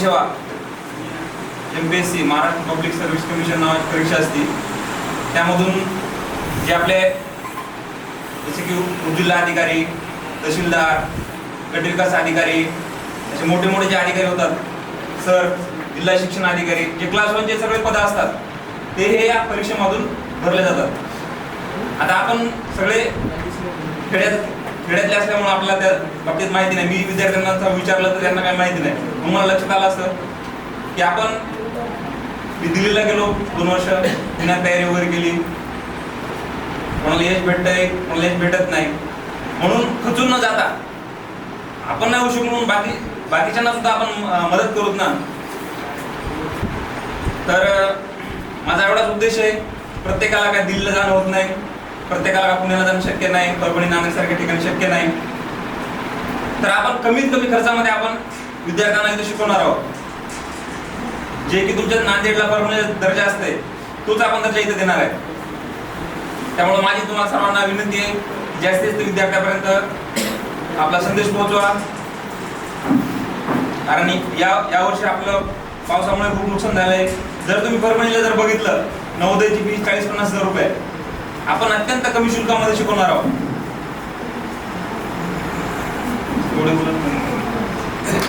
सेवा MPSC Maharashtra public service commission नावाची परीक्षा असते. त्यामधून जे आपले जसे की उपजिल्हा अधिकारी, तहसीलदार, गट विकास अधिकारी असे मोठे मोठे जे अधिकारी होतात, सर, जिल्हा शिक्षण अधिकारी, जे क्लास 1 चे सगळे पद असतात ते हे या परीक्षेमधून भरले जातात. आता आपण सगळे खेड्यातले असल्यामुळे आपल्याला त्या बाबतीत माहिती नाही. मी विद्यार्थ्यांना विचारलं तर त्यांना काही माहिती नाही. मग मला लक्षात आलं असं की आपण मी दिल्लीला गेलो 2 वर्ष, पुण्यात तयारी वगैरे केली, कोणाला यश भेटतंय, कोणाला यश भेटत नाही, म्हणून खचून न जाता आपण नाही होऊ शकलो म्हणून बाकीच्यांना सुद्धा आपण मदत करूत ना. तर माझा एवढाच उद्देश आहे. प्रत्येकाला काय दिल्लीला जाणं होत नाही, प्रत्येकाला पुण्याला जाणं शक्य नाही, परभणी नांदेडसारख्या ठिकाणी शक्य नाही. तर आपण कमीत कमी खर्चामध्ये आपण विद्यार्थ्यांना इथे शिकवणार आहोत. जे की तुमच्या नांदेडला परभणी दर्जा असते तोच आपण दर्जा इथे देणार आहे. त्यामुळे माझी तुम्हाला सर्वांना विनंती आहे की जास्तीत जास्त विद्यार्थ्यापर्यंत आपला संदेश पोहोचवा. कारण या वर्षी आपलं पावसामुळे खूप नुकसान झालंय. जर तुम्ही परभणीला जर बघितलं, नवोदयची फी 40-50 हजार रुपये आपण अत्यंत कमी शुल्कामध्ये शिकवणार आहोत.